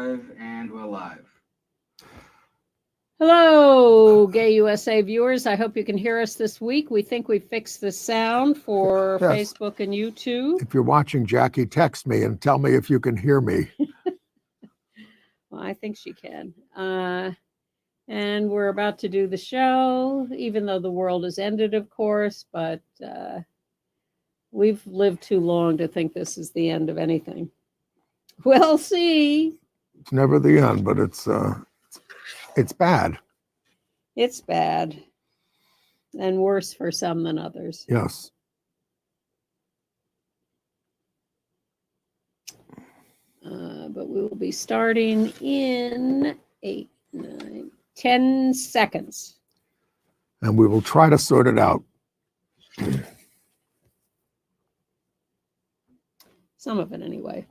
live, and we're live. Hello, Gay USA viewers. I hope you can hear us this week. We think we fixed the sound for Yes. Facebook and YouTube. If you're watching, Jackie, text me and tell me if you can hear me. Well, I think she can. And we're about to do the show, even though the world has ended, of course, but we've lived too long to think this is the end of anything. We'll see. It's never the end, but it's bad. It's bad. And worse for some than others. Yes. But we will be starting in 8, 9, 10 seconds. And we will try to sort it out. Some of it, anyway.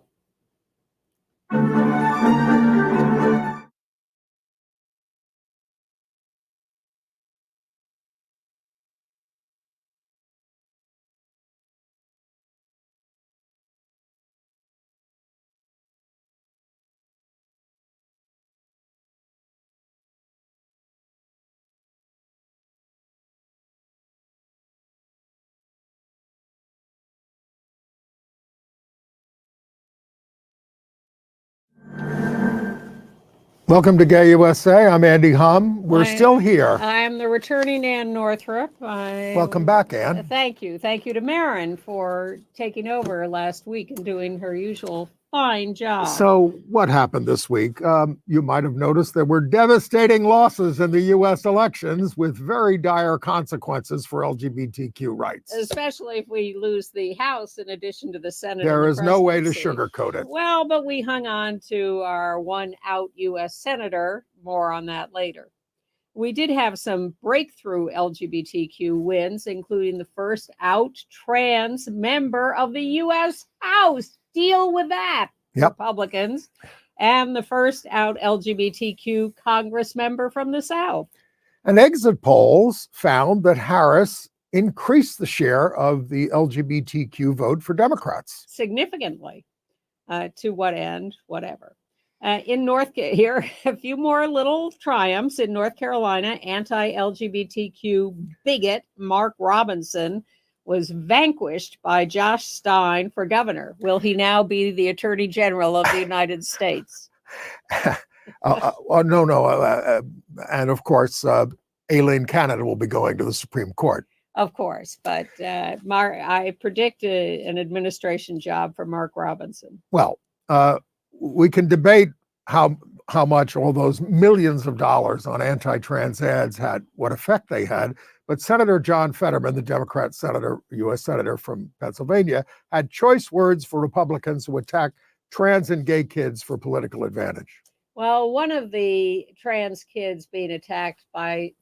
Welcome to Gay USA. I'm Andy Humm. We're still here. I'm the returning Ann Northrop. Welcome back, Ann. Thank you. Thank you to Marin for taking over last week and doing her usual fine job. So what happened this week? You might have noticed there were devastating losses in the U.S. elections with very dire consequences for LGBTQ rights. Especially if we lose the House in addition to the Senate. There is no way to presidency. sugarcoat it. Well, but we hung on to our one out U.S. Senator. More on that later. We did have some breakthrough LGBTQ wins, including the first out trans member of the U.S. House. Deal with that, Yep. Republicans. And the first out LGBTQ Congress member from the South. And exit polls found that Harris increased the share of the LGBTQ vote for Democrats. Significantly. To what end? Whatever. Here, a few more little triumphs in North Carolina. Anti-LGBTQ bigot Mark Robinson was vanquished by Josh Stein for governor. Will he now be the Attorney General of the United States? No. And of course, Aileen Canada will be going to the Supreme Court. Of course, but I predict an administration job for Mark Robinson. Well, we can debate how much all those millions of dollars on anti-trans ads had, what effect they had. But Senator John Fetterman, the Democrat senator, U.S. senator from Pennsylvania, had choice words for Republicans who attacked trans and gay kids for political advantage. Well, one of the trans kids being attacked by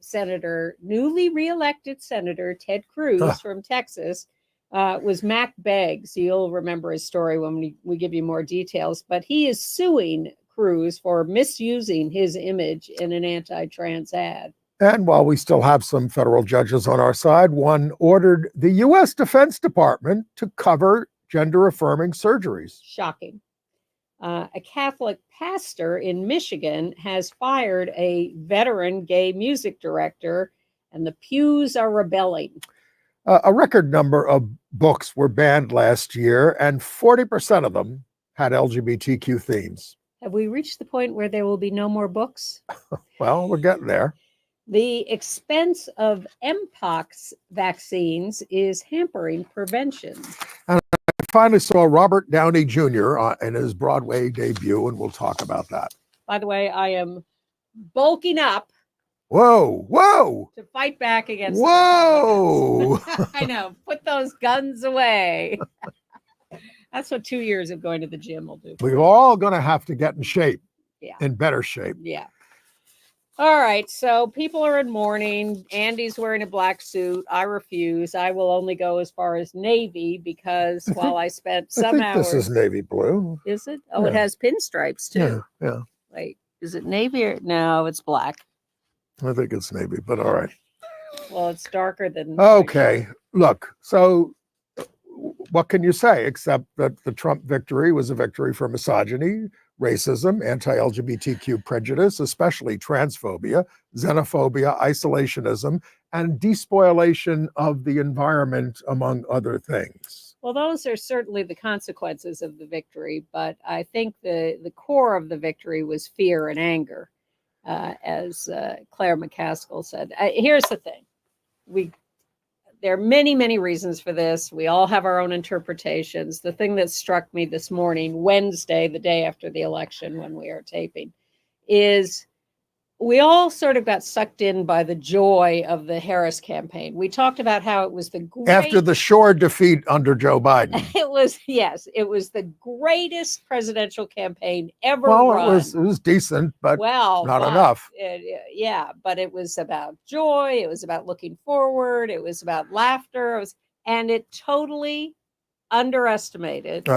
newly reelected Senator Ted Cruz from Texas was Mac Beggs. You'll remember his story when we give you more details, but he is suing Cruz for misusing his image in an anti-trans ad. And while we still have some federal judges on our side, one ordered the U.S. Defense Department to cover gender-affirming surgeries. Shocking. A Catholic pastor in Michigan has fired a veteran gay music director, and the pews are rebelling. A record number of books were banned last year, and 40% of them had LGBTQ themes. Have we reached the point where there will be no more books? Well, we're getting there. The expense of Mpox vaccines is hampering prevention. And I finally saw Robert Downey Jr. In his Broadway debut, and we'll talk about that. By the way, I am bulking up. Whoa! To fight back against. Whoa! I know. Put those guns away. That's what 2 years of going to the gym will do. We're all going to have to get in shape. Yeah. In better shape. Yeah. All right, so people are in mourning. Andy's wearing a black suit. I refuse. I will only go as far as navy because while I spent some hours. This is navy blue. Is it? Oh, yeah. It has pinstripes too. Yeah. Wait, is it navy or no? It's black. I think it's navy, but all right. Well, it's darker than. Okay, look. So, what can you say except that the Trump victory was a victory for misogyny, racism, anti-LGBTQ prejudice, especially transphobia, xenophobia, isolationism, and despoilation of the environment, among other things. Well, those are certainly the consequences of the victory, but I think the core of the victory was fear and anger, as Claire McCaskill said. Here's the thing: there are many, many reasons for this. We all have our own interpretations. The thing that struck me this morning, Wednesday, the day after the election, when we are taping, is we all sort of got sucked in by the joy of the Harris campaign. We talked about how it was the After the sure defeat under Joe Biden. It was the greatest presidential campaign ever Well, run. it was decent, but not enough. But it was about joy. It was about looking forward. It was about laughter. And it totally underestimated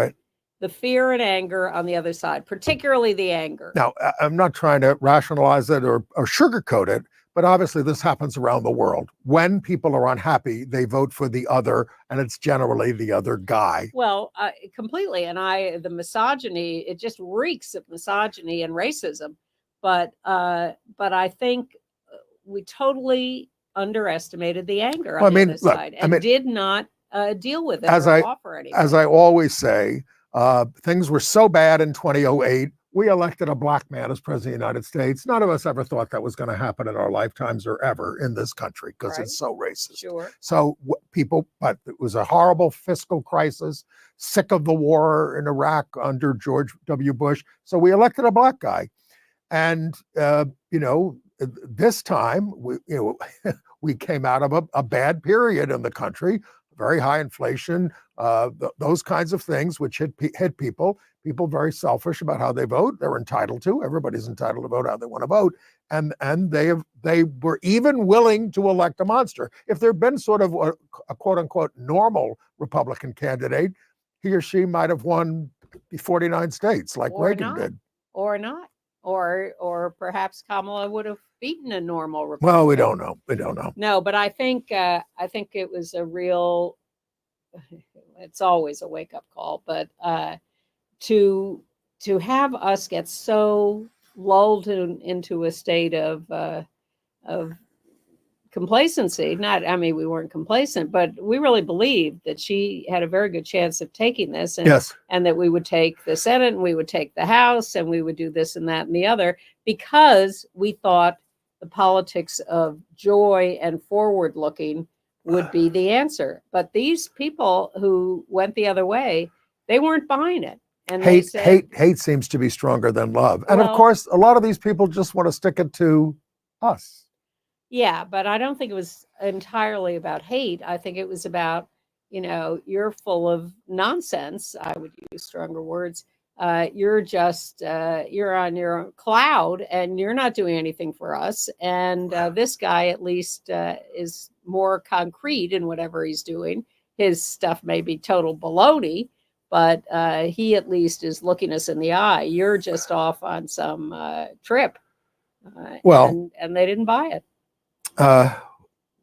the fear and anger on the other side, particularly the anger. Now, I'm not trying to rationalize it or sugarcoat it, but obviously this happens around the world. When people are unhappy, they vote for the other, and it's generally the other guy. Well, completely. And the misogyny, it just reeks of misogyny and racism. But I think we totally underestimated the anger on the other side and did not deal with it or offer anything. As I always say, things were so bad in 2008. We elected a black man as president of the United States. None of us ever thought that was going to happen in our lifetimes or ever in this country because it's so racist. Sure. So but it was a horrible fiscal crisis, sick of the war in Iraq under George W. Bush. So we elected a black guy. And, this time, we came out of a bad period in the country, very high inflation, those kinds of things, which hit people very selfish about how they vote. They're entitled to. Everybody's entitled to vote how they want to vote. And they were even willing to elect a monster. If there'd been sort of a quote unquote normal Republican candidate, he or she might have won 49 states like Reagan did. Or not. Or perhaps Kamala would have beaten a normal Republican. Well, we don't know. No, but I think it was a real. It's always a wake up call, but to have us get so lulled into a state of complacency. We weren't complacent, but we really believed that she had a very good chance of taking this, and that we would take the Senate, and we would take the House, and we would do this and that and the other, because we thought the politics of joy and forward looking would be the answer. But these people who went the other way, they weren't buying it. And hate seems to be stronger than love. And of course, a lot of these people just want to stick it to us. Yeah, but I don't think it was entirely about hate. I think it was about, you're full of nonsense. I would use stronger words. You're just, you're on your cloud and you're not doing anything for us. And this guy at least is more concrete in whatever he's doing. His stuff may be total baloney, but he at least is looking us in the eye. You're just off on some trip. And they didn't buy it. But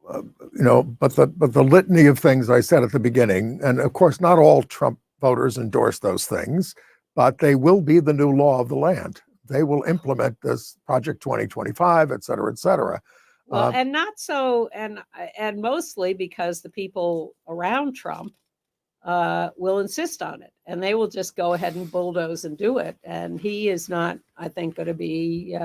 the litany of things I said at the beginning, and of course, not all Trump voters endorse those things, but they will be the new law of the land. They will implement this Project 2025, et cetera, et cetera. Well, and not so, and mostly because the people around Trump will insist on it, and they will just go ahead and bulldoze and do it. And he is not, I think, going to be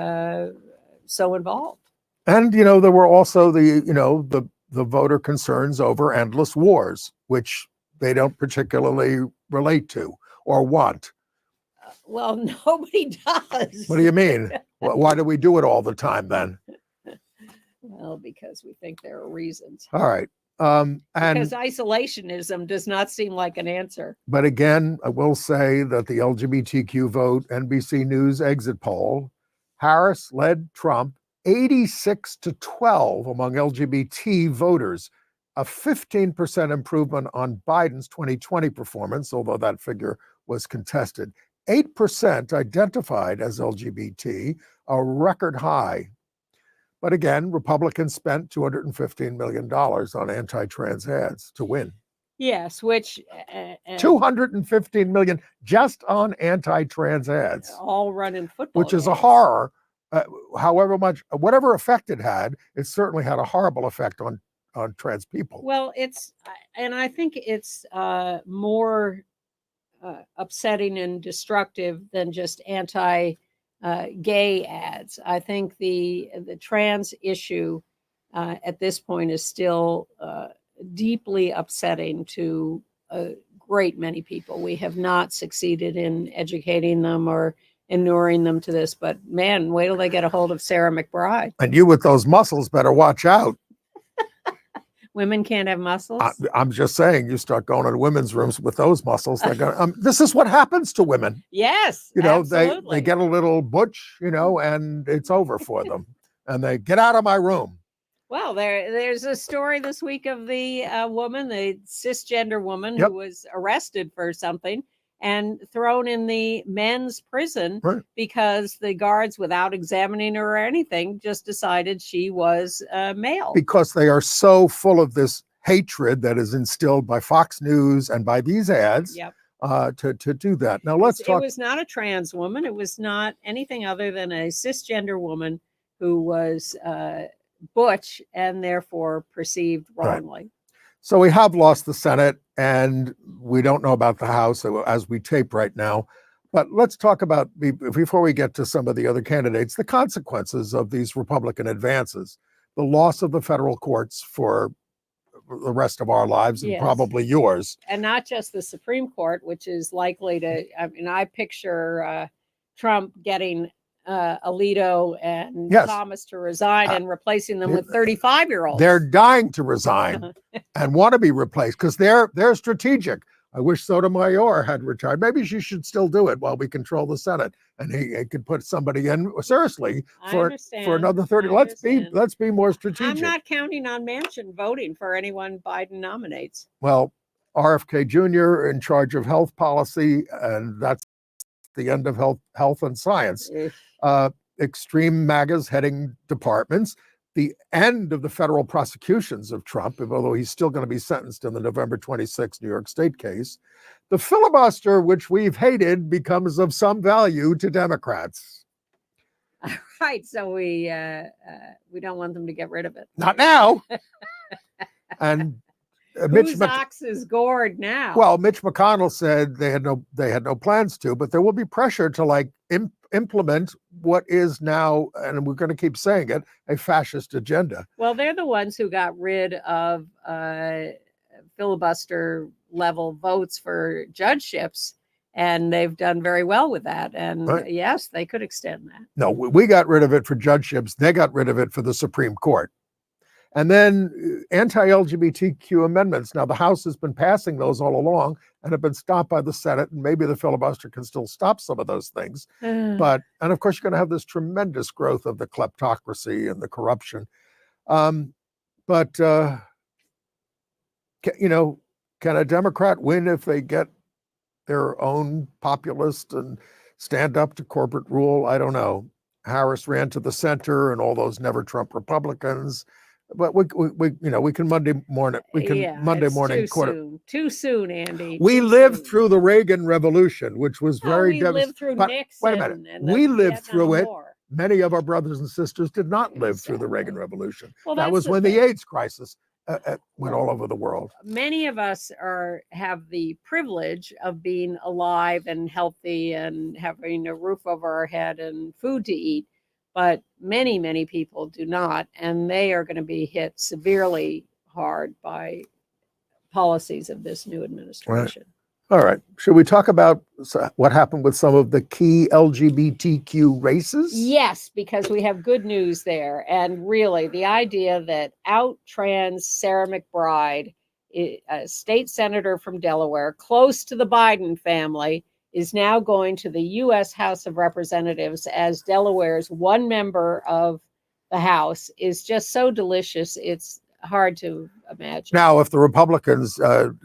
so involved. And, there were also the voter concerns over endless wars, which they don't particularly relate to or want. Well, nobody does. What do you mean? Why do we do it all the time then? Well, because we think there are reasons. All right. Because isolationism does not seem like an answer. But again, I will say that the LGBTQ vote, NBC News exit poll, Harris led Trump 86-12 among LGBT voters, a 15% improvement on Biden's 2020 performance, although that figure was contested. 8% identified as LGBT, a record high. But again, Republicans spent $215 million on anti-trans ads to win. Yes, which 215 million just on anti-trans ads, all run in football which is a games. horror. However much, whatever effect it certainly had a horrible effect on trans people. Well, and I think it's more upsetting and destructive than just anti gay ads. I think the trans issue at this point is still deeply upsetting to a great many people. We have not succeeded in educating them or inuring them to this, but man, wait till they get a hold of Sarah McBride. And you with those muscles better watch out. Women can't have muscles. I'm just saying, you start going to women's rooms with those muscles, they're going. This is what happens to women. Yes, you know, absolutely. they get a little butch, you know, and it's over for them, and they get out of my room. Well, there's a story this week of the woman, the cisgender woman, Yep. who was arrested for something and thrown in the men's prison Right. because the guards, without examining her or anything, just decided she was male. Because they are so full of this hatred that is instilled by Fox News and by these ads. Yep. To do that. Now let's talk. It was not a trans woman. It was not anything other than a cisgender woman who was butch and therefore perceived wrongly. Right. So we have lost the Senate, and we don't know about the House as we tape right now. But let's talk about, before we get to some of the other candidates, the consequences of these Republican advances, the loss of the federal courts for the rest of our lives, and Yes. probably yours. And not just the Supreme Court, which is likely to, I mean, I picture Trump getting Alito and Yes. Thomas to resign and replacing them with 35-year-olds. They're dying to resign and want to be replaced because they're strategic. I wish Sotomayor had retired. Maybe she should still do it while we control the Senate, and he could put somebody in seriously for another 30. Let's be more strategic. I'm not counting on Manchin voting for anyone Biden nominates. Well, RFK Jr. in charge of health policy, and that's the end of health and science. Extreme MAGAs heading departments. The end of the federal prosecutions of Trump, although he's still going to be sentenced in the November 26 New York State case. The filibuster, which we've hated, becomes of some value to Democrats. Right, so we don't want them to get rid of it. Not now. And whose ox is gored now? Well, Mitch McConnell said they had no plans to, but there will be pressure to implement what is now, and we're going to keep saying it, a fascist agenda. Well, they're the ones who got rid of filibuster level votes for judgeships, and they've done very well with that. And right. Yes, they could extend that. No, we got rid of it for judgeships. They got rid of it for the Supreme Court. And then anti-LGBTQ amendments. Now, the House has been passing those all along and have been stopped by the Senate, and maybe the filibuster can still stop some of those things. And of course, you're going to have this tremendous growth of the kleptocracy and the corruption. Can a Democrat win if they get their own populist and stand up to corporate rule? I don't know. Harris ran to the center and all those never Trump Republicans. But we can Monday morning. Too soon, Andy. We lived through the Reagan Revolution, which was very devastating. We lived through Nixon. Wait a minute. We lived through it. Many of our brothers and sisters did not live through the Reagan Revolution. Well, that was when the AIDS crisis went all over the world. Many of us have the privilege of being alive and healthy and having a roof over our head and food to eat. But many, many people do not, and they are going to be hit severely hard by policies of this new administration. Right. All right. Should we talk about what happened with some of the key LGBTQ races? Yes, because we have good news there. And really, the idea that out-trans Sarah McBride, a state senator from Delaware, close to the Biden family, is now going to the U.S. House of Representatives as Delaware's one member of the House is just so delicious. It's hard to imagine. Now, if the Republicans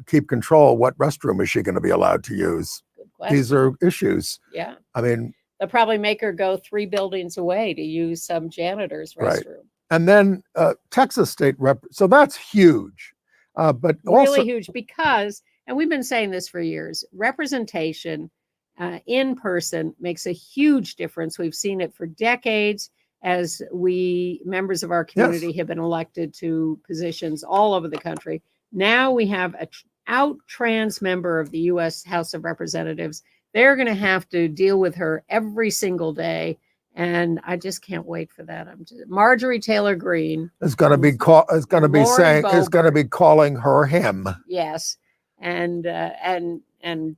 keep control, what restroom is she going to be allowed to use? Good question. These are issues. Yeah. I mean, they'll probably make her go 3 buildings away to use some janitor's restroom. Right. And then Texas state rep. So that's huge. But really also, huge because, and we've been saying this for years, representation in person makes a huge difference. We've seen it for decades as we, members of our community, yes, have been elected to positions all over the country. Now we have a out trans member of the U.S. House of Representatives. They're going to have to deal with her every single day. And I just can't wait for that. Marjorie Taylor Greene is going to be calling her him. Yes, and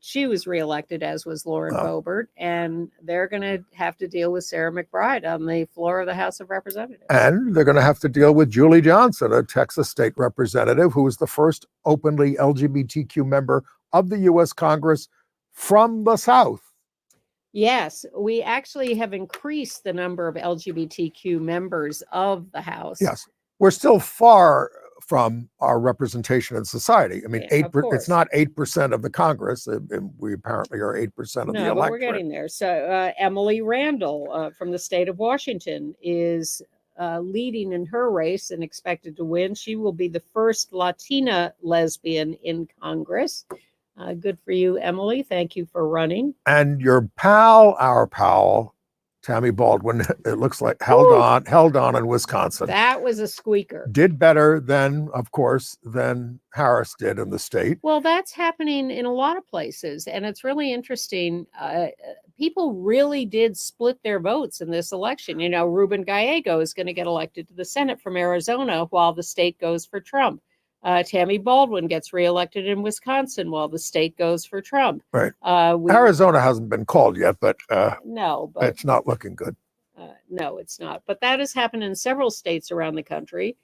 she was reelected, as was Lauren Boebert, and they're going to have to deal with Sarah McBride on the floor of the House of Representatives. And they're going to have to deal with Julie Johnson, a Texas state representative who was the first openly LGBTQ member of the U.S. Congress from the South. Yes, we actually have increased the number of LGBTQ members of the House. Yes, we're still far from our representation in society. I mean, Yeah, it's not 8% of the Congress. We apparently are 8% of the electorate. But we're getting there. So Emily Randall from the state of Washington is leading in her race and expected to win. She will be the first Latina lesbian in Congress. Good for you, Emily. Thank you for running. And your pal, our pal, Tammy Baldwin, it looks like held on in Wisconsin. That was a squeaker. Did better than, of course, than Harris did in the state. Well, that's happening in a lot of places. And it's really interesting. People really did split their votes in this election. You know, Ruben Gallego is going to get elected to the Senate from Arizona while the state goes for Trump. Tammy Baldwin gets reelected in Wisconsin while the state goes for Trump. Right. Arizona hasn't been called yet, but no, but it's not looking good. No, it's not. But that has happened in several states around the country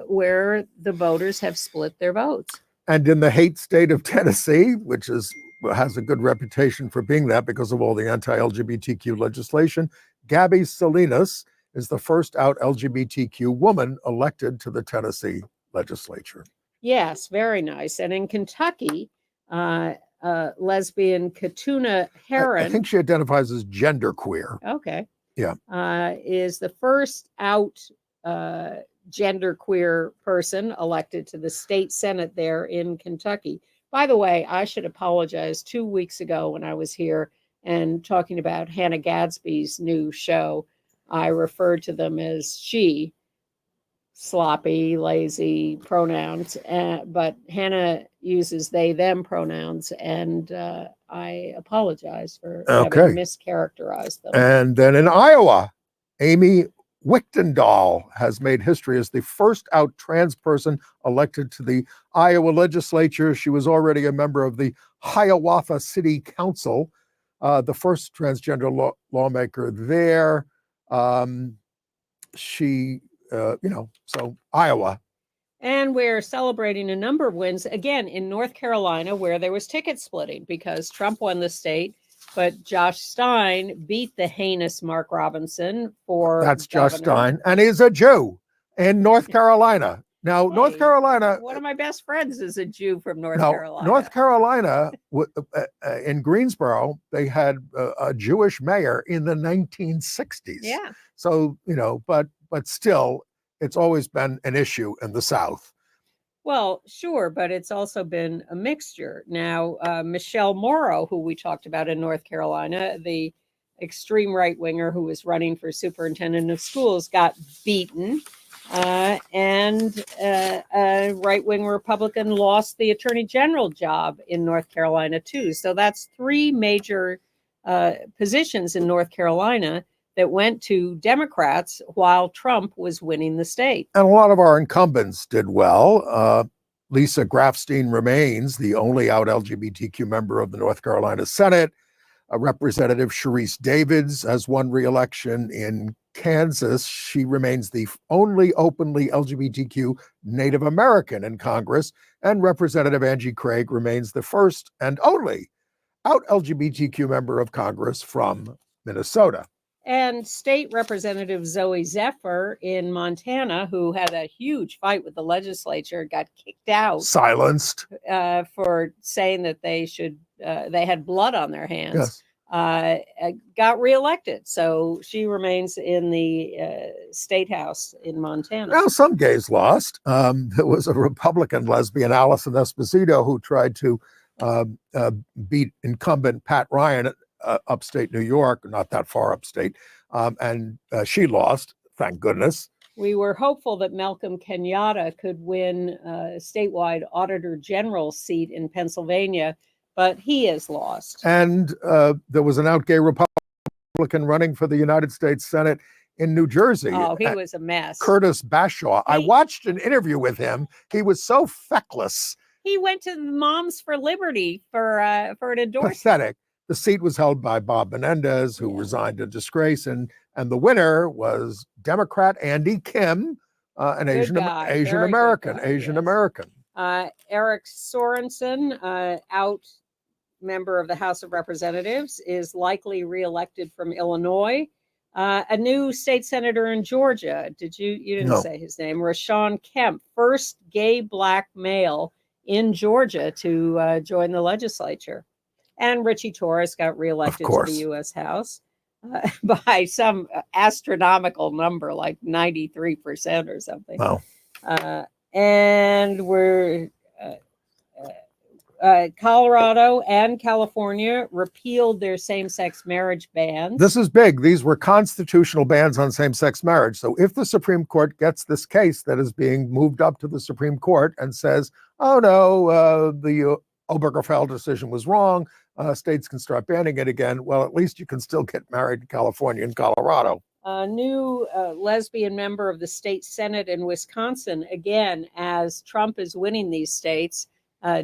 where the voters have split their votes. And in the hate state of Tennessee, which has a good reputation for being that because of all the anti-LGBTQ legislation, Gabby Salinas is the first out LGBTQ woman elected to the Tennessee legislature. Yes, very nice. And in Kentucky, lesbian Katuna Heron, I think she identifies as genderqueer. Okay. Yeah. Is the first out genderqueer person elected to the state Senate there in Kentucky. By the way, I should apologize. 2 weeks ago when I was here and talking about Hannah Gadsby's new show, I referred to them as she. Sloppy, lazy pronouns, but Hannah uses they, them pronouns, and I apologize for having mischaracterized them. And then in Iowa, Amy Wichtendahl has made history as the first out trans person elected to the Iowa legislature. She was already a member of the Hiawatha City Council, the first transgender lawmaker there. So Iowa. And we're celebrating a number of wins again in North Carolina, where there was ticket splitting because Trump won the state, but Josh Stein beat the heinous Mark Robinson for That's governor. Josh Stein, and he's a Jew in North Carolina. Now, Hey, North Carolina. One of my best friends is a Jew from North Carolina. North Carolina, in Greensboro, they had a Jewish mayor in the 1960s. Yeah. So, but still, it's always been an issue in the South. Well, sure, but it's also been a mixture. Now, Michelle Morrow, who we talked about in North Carolina, the extreme right-winger who was running for superintendent of schools, got beaten. And a right-wing Republican lost the attorney general job in North Carolina, too. So that's three major positions in North Carolina that went to Democrats while Trump was winning the state. And a lot of our incumbents did well. Lisa Grafstein remains the only out LGBTQ member of the North Carolina Senate. Representative Sharice Davids has won re-election in Kansas. She remains the only openly LGBTQ Native American in Congress. And Representative Angie Craig remains the first and only out LGBTQ member of Congress from Minnesota. And State Representative Zoe Zephyr in Montana, who had a huge fight with the legislature, got kicked out. Silenced. For saying that they had blood on their hands. Yes. got reelected. So she remains in the state house in Montana. Now, some gays lost. There was a Republican lesbian, Allison Esposito, who tried to beat incumbent Pat Ryan upstate New York, not that far upstate, and she lost, thank goodness. We were hopeful that Malcolm Kenyatta could win a statewide Auditor General seat in Pennsylvania, but he has lost. And there was an out gay Republican running for the United States Senate in New Jersey. Oh, he was a mess. Curtis Bashaw. I watched an interview with him. He was so feckless. He went to Moms for Liberty for an endorsement. Pathetic. The seat was held by Bob Menendez, who resigned in disgrace, and the winner was Democrat Andy Kim, an Asian American. Eric Sorensen, out member of the House of Representatives, is likely reelected from Illinois. A new state senator in Georgia. You didn't say his name. Rashawn Kemp, first gay black male in Georgia to join the legislature. And Richie Torres got reelected to the U.S. House by some astronomical number, like 93% or something. Wow. And we're Colorado and California repealed their same-sex marriage bans. This is big. These were constitutional bans on same-sex marriage. So if the Supreme Court gets this case that is being moved up to the Supreme Court and says, oh, no, the Obergefell decision was wrong, states can start banning it again, well, at least you can still get married in California and Colorado. A new lesbian member of the state Senate in Wisconsin, again, as Trump is winning these states,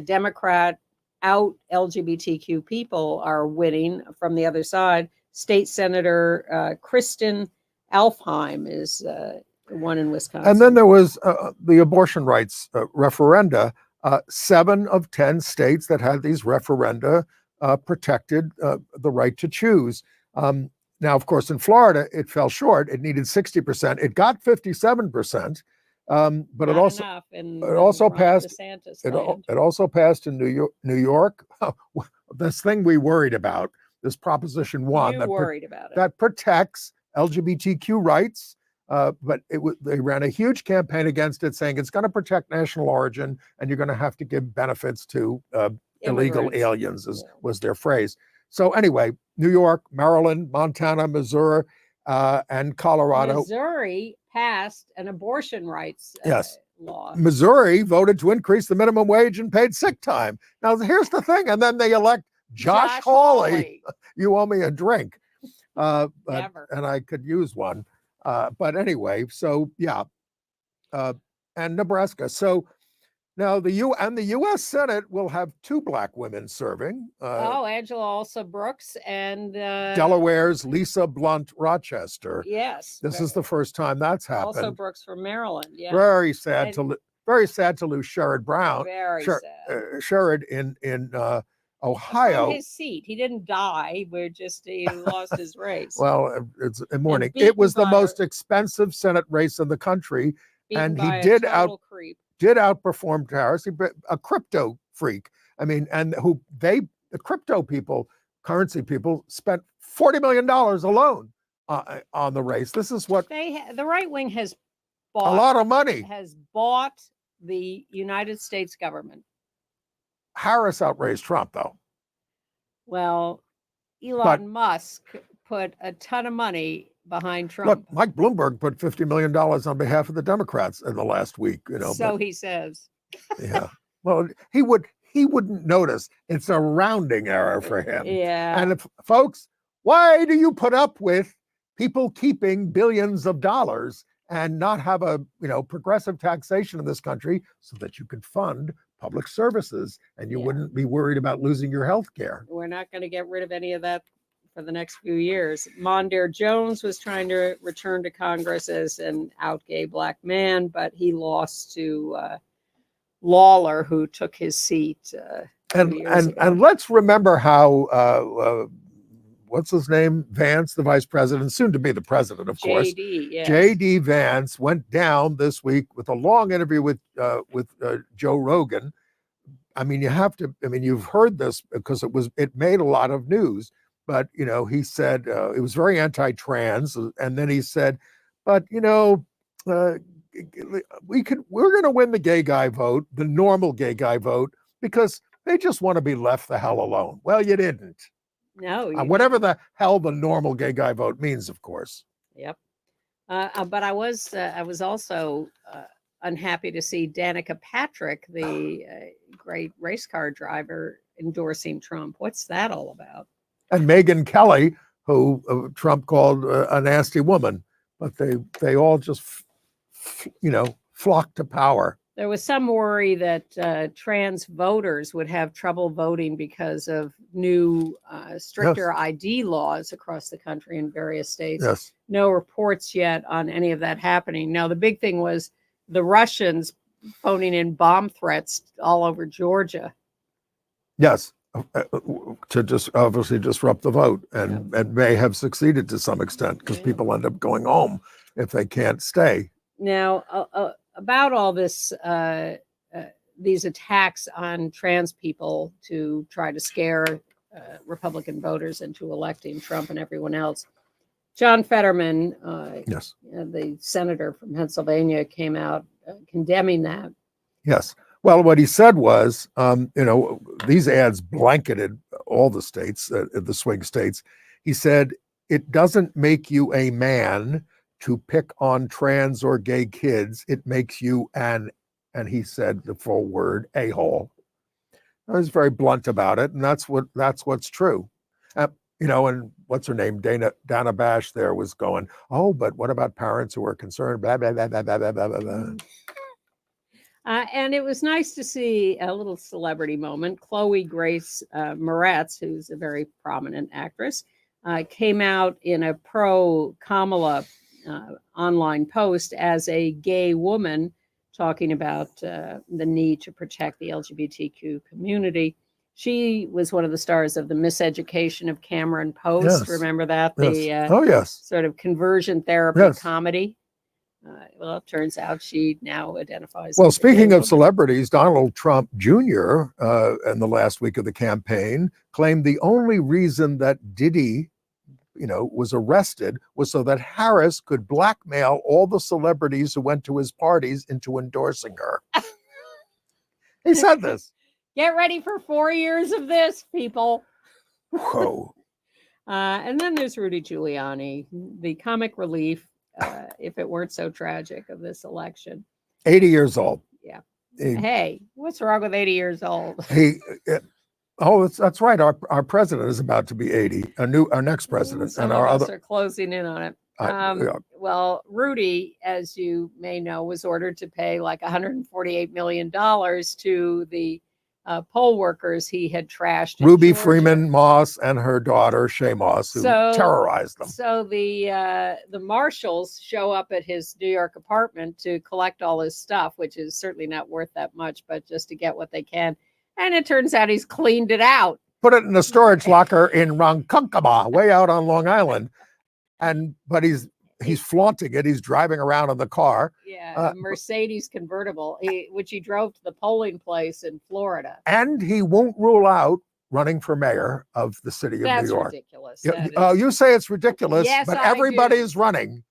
Democrat out LGBTQ people are winning from the other side. State Senator Kristen Alfheim is the one in Wisconsin. And then there was the abortion rights referenda. 7 of 10 states that had these referenda protected the right to choose. Now, of course, in Florida, it fell short. It needed 60%. It got 57%, but it also passed. It also passed in New York. This thing we worried about, this Proposition 1, that protects LGBTQ rights. But they ran a huge campaign against it, saying it's going to protect national origin, and you're going to have to give benefits to illegal aliens, was their phrase. So anyway, New York, Maryland, Montana, Missouri, and Colorado. Missouri passed an abortion rights law. Missouri voted to increase the minimum wage and paid sick time. Now, here's the thing. And then they elect Josh Hawley. You owe me a drink. And I could use one. But anyway, so yeah, and Nebraska. So now the U.S. Senate will have 2 black women serving. Angela Alsa Brooks and Delaware's Lisa Blunt Rochester. Yes, this is the first time that's happened. Also Brooks from Maryland. Yeah, very sad to lose Sherrod Brown. Very sad. Sherrod in Ohio. His seat. He didn't die. He lost his race. Well, it's a morning. It was the most expensive Senate race in the country, and he did outperform Harris. A crypto freak. I mean, and the crypto people, currency people, spent $40 million alone on the race. This is what the right wing has bought. A lot of money has bought the United States government. Harris outraised Trump, though. Well, Elon Musk put a ton of money behind Trump. Look, Mike Bloomberg put $50 million on behalf of the Democrats in the last week. So he says. Yeah. Well, he wouldn't notice. It's a rounding error for him. Yeah. And folks, why do you put up with people keeping billions of dollars and not have a progressive taxation in this country so that you could fund public services and you wouldn't be worried about losing your health care? We're not going to get rid of any of that for the next few years. Mondaire Jones was trying to return to Congress as an out gay black man, but he lost to Lawler, who took his seat. And let's remember how what's his name? Vance, the vice president, soon to be the president, of course. J.D. Vance went down this week with a long interview with Joe Rogan. I mean, you've heard this because it made a lot of news. but he said it was very anti-trans, and then he said, but uh, we're going to win the gay guy vote, the normal gay guy vote, because they just want to be left the hell alone. Well, you didn't. No, Whatever the hell the normal gay guy vote means, of course. Yep. But I was also unhappy to see Danica Patrick, the great race car driver, endorsing Trump. What's that all about? And Megyn Kelly, who Trump called a nasty woman, but they all just flocked to power. There was some worry that trans voters would have trouble voting because of new stricter ID laws across the country in various states. Yes. No reports yet on any of that happening. Now, the big thing was the Russians phoning in bomb threats all over Georgia. Yes, to just obviously disrupt the vote, and may have succeeded to some extent, because people end up going home if they can't stay. Now, about all this, these attacks on trans people to try to scare Republican voters into electing Trump and everyone else, John Fetterman, Yes, the senator from Pennsylvania, came out condemning that. Yes. Well, what he said was, these ads blanketed all the states, the swing states. He said, it doesn't make you a man to pick on trans or gay kids. It makes you and he said the full word, a-hole. I was very blunt about it, and that's what's true. And what's her name? Dana Bash there was going, oh, but what about parents who are concerned? Blah, blah, blah, blah, blah, blah, blah, blah. And it was nice to see a little celebrity moment. Chloe Grace Moretz, who's a very prominent actress, came out in a pro-Kamala online post as a gay woman, talking about the need to protect the LGBTQ community. She was one of the stars of the Miseducation of Cameron Post. Yes. Remember that? Yes. The sort of conversion therapy comedy. Well, it turns out she now identifies. Well, speaking of celebrities, Donald Trump Jr. In the last week of the campaign claimed the only reason that Diddy, was arrested was so that Harris could blackmail all the celebrities who went to his parties into endorsing her. He said this. Get ready for 4 years of this, people. Whoa. And then there's Rudy Giuliani, the comic relief, if it weren't so tragic, of this election. 80 years old. Yeah. Hey, what's wrong with 80 years old? That's right. Our president is about to be 80. Our next president. Some and of our us other are closing in on it. Well, Rudy, as you may know, was ordered to pay like $148 million to the poll workers he had trashed. Ruby Freeman Moss and her daughter Shay Moss, who terrorized them. So the marshals show up at his New York apartment to collect all his stuff, which is certainly not worth that much, but just to get what they can. And it turns out he's cleaned it out. Put it in a storage locker in Ronkonkoma, way out on Long Island. But he's flaunting it. He's driving around in the car. Yeah, a Mercedes convertible, which he drove to the polling place in Florida. And he won't rule out running for mayor of the city of New York. That's ridiculous. You say it's ridiculous, yes, but everybody is running.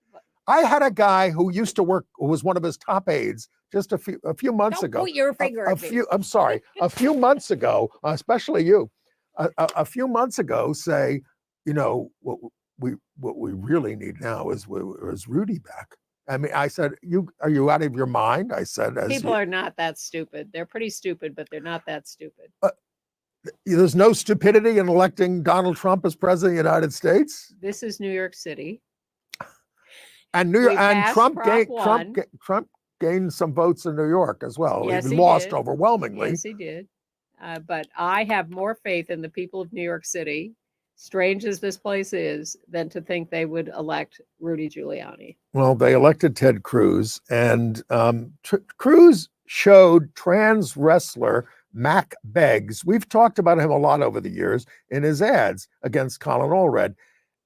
I had a guy who used to work, who was one of his top aides, just a few months ago. Don't put your finger at me. I'm sorry. A few months ago, especially you, a few months ago, say, what we really need now is Rudy back. I mean, I said, are you out of your mind? I said, people are not that stupid. They're pretty stupid, but they're not that stupid. There's no stupidity in electing Donald Trump as president of the United States. This is New York City. And Trump gained some votes in New York as well. Yes, he lost overwhelmingly. Yes, he did. But I have more faith in the people of New York City, strange as this place is, than to think they would elect Rudy Giuliani. Well, they elected Ted Cruz, and Cruz showed trans wrestler Mac Beggs. We've talked about him a lot over the years in his ads against Colin Allred.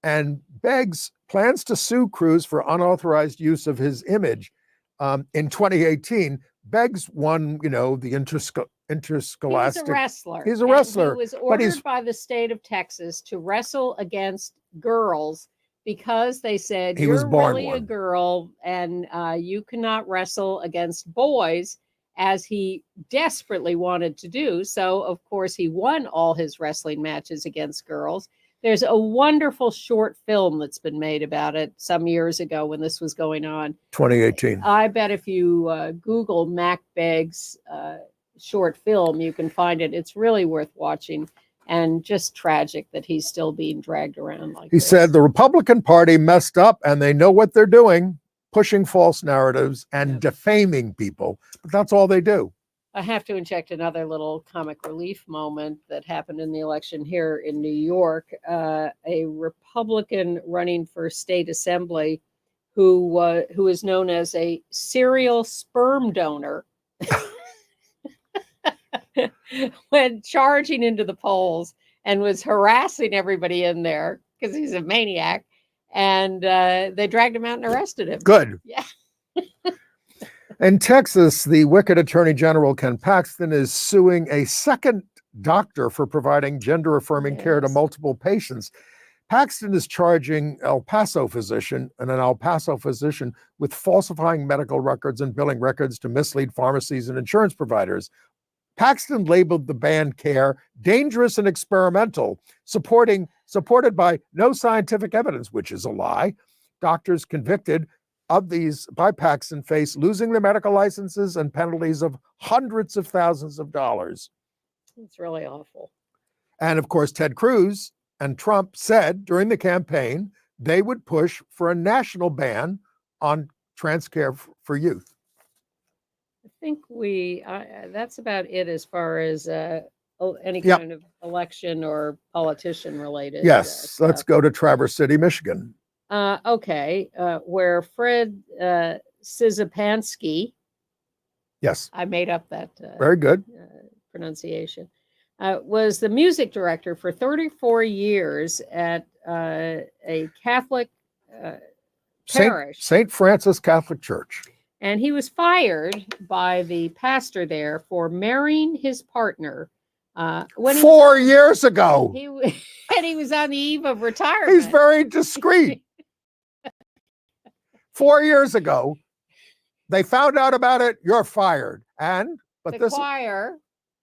And Beggs plans to sue Cruz for unauthorized use of his image. In 2018, Beggs won, the interscholastic. He's a wrestler. He's a and wrestler, He was but he's ordered by the state of Texas to wrestle against girls because they said, He was you're born really a one. girl and you cannot wrestle against boys, as he desperately wanted to do. So, of course, he won all his wrestling matches against girls. There's a wonderful short film that's been made about it some years ago when this was going on. 2018. I bet if you Google Mac Begg's short film, you can find it. It's really worth watching, and just tragic that he's still being dragged around like He this. said the Republican Party messed up and they know what they're doing, pushing false narratives and Yep. defaming people. But that's all they do. I have to inject another little comic relief moment that happened in the election here in New York. A Republican running for state assembly who is known as a serial sperm donor went charging into the polls and was harassing everybody in there because he's a maniac. And they dragged him out and arrested him. Good. Yeah. In Texas, the wicked Attorney General Ken Paxton is suing a second doctor for providing gender-affirming care to Yes. multiple patients. Paxton is charging an El Paso physician with falsifying medical records and billing records to mislead pharmacies and insurance providers. Paxton labeled the banned care dangerous and experimental, supported by no scientific evidence, which is a lie. Doctors convicted of these by Paxton face losing their medical licenses and penalties of hundreds of thousands of dollars. It's really awful. And of course, Ted Cruz and Trump said during the campaign they would push for a national ban on trans care for youth. I think that's about it as far as any Yep. kind of election or politician related. Yes, let's go to Traverse City, Michigan. Okay, where Fred Szymanski, Yes, I made up that very good. pronunciation, was the music director for 34 years at a Catholic parish. St. Francis Catholic Church. And he was fired by the pastor there for marrying his partner. When 4 years ago. And he was on the eve of retirement. He's very discreet. 4 years ago, they found out about it. You're fired. But the choir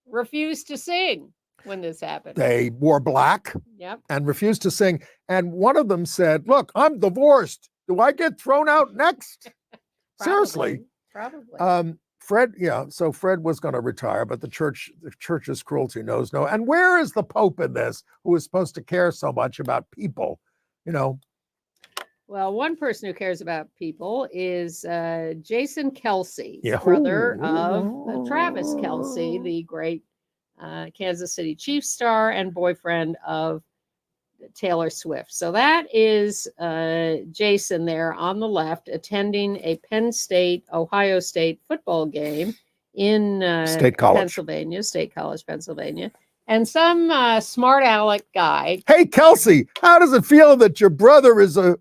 refused to sing when this happened. They wore black. Yep. And refused to sing. And one of them said, "Look, I'm divorced. Do I get thrown out next?" Seriously. Probably. Fred, so Fred was going to retire, but the church's cruelty knows no. And where is the Pope in this, who is supposed to care so much about people? Well, one person who cares about people is Jason Kelsey, Yeah. brother of Travis Kelsey, the great Kansas City Chiefs star and boyfriend of Taylor Swift. So that is Jason there on the left attending a Penn State, Ohio State football game in State College. Pennsylvania, State College, Pennsylvania. And some smart aleck guy. Hey, Kelsey, how does it feel that your brother is a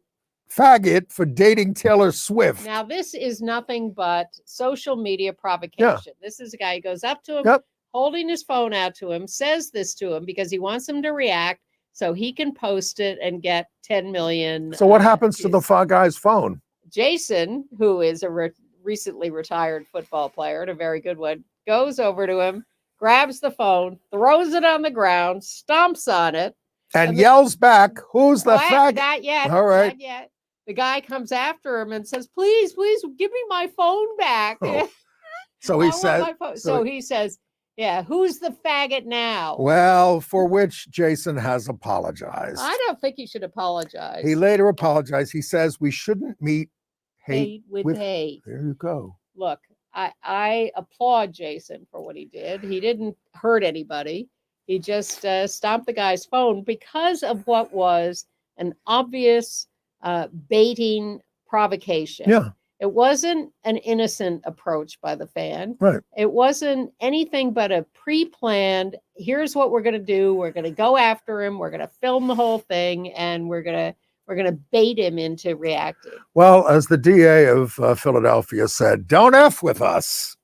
faggot for dating Taylor Swift? Now, this is nothing but social media provocation. Yeah. This is a guy who goes up to him, Yep. holding his phone out to him, says this to him because he wants him to react so he can post it and get 10 million. So what happens to the guy's phone? Jason, who is a recently retired football player and a very good one, goes over to him, grabs the phone, throws it on the ground, stomps on it, and yells back, "Who's the faggot?" Not yet. All right. Not yet. The guy comes after him and says, "Please, please give me my phone back." Oh. So he says, so he says, "Yeah, who's the faggot now?" Well, for which Jason has apologized. I don't think he should apologize. He later apologized. He says we shouldn't meet hate with hate. There you go. Look, I applaud Jason for what he did. He didn't hurt anybody. He just stomped the guy's phone because of what was an obvious baiting provocation. Yeah. It wasn't an innocent approach by the fan. Right. It wasn't anything but a pre-planned, here's what we're going to do. We're going to go after him. We're going to film the whole thing, and we're going to bait him into reacting. Well, as the DA of Philadelphia said, don't F with us.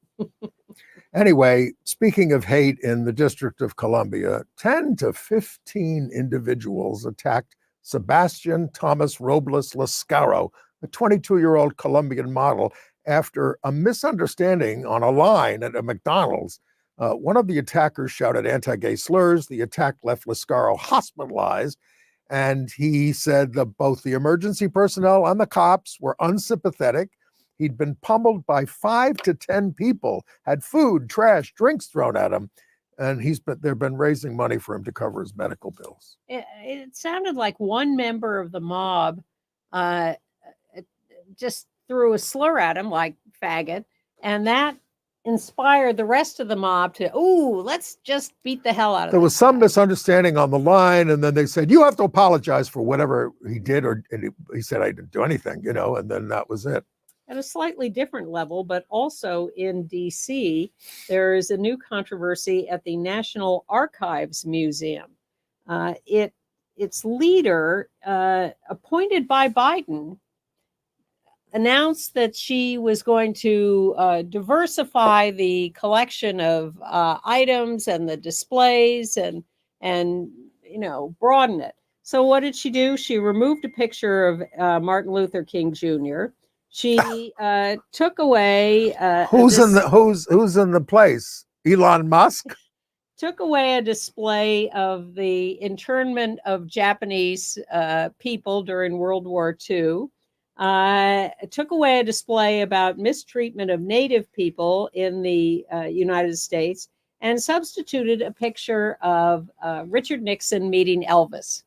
Anyway, speaking of hate in the District of Columbia, 10 to 15 individuals attacked Sebastian Thomas Robles Lascaro, a 22-year-old Colombian model, after a misunderstanding on a line at a McDonald's. One of the attackers shouted anti-gay slurs. The attack left Lascaro hospitalized, and he said that both the emergency personnel and the cops were unsympathetic. He'd been pummeled by 5 to 10 people, had food, trash, drinks thrown at him, and they've been raising money for him to cover his medical bills. It sounded like one member of the mob just threw a slur at him, like faggot, and that inspired the rest of the mob to, let's just beat the hell out of him. There was some misunderstanding on the line, and then they said, you have to apologize for whatever he did, and he said, I didn't do anything, and then that was it. At a slightly different level, but also in D.C., there is a new controversy at the National Archives Museum. Its leader, appointed by Biden, announced that she was going to diversify the collection of items and the displays and broaden it. So what did she do? She removed a picture of Martin Luther King Jr. She took away who's in the place? Elon Musk? Took away a display of the internment of Japanese people during World War II. Took away a display about mistreatment of Native people in the United States, and substituted a picture of Richard Nixon meeting Elvis.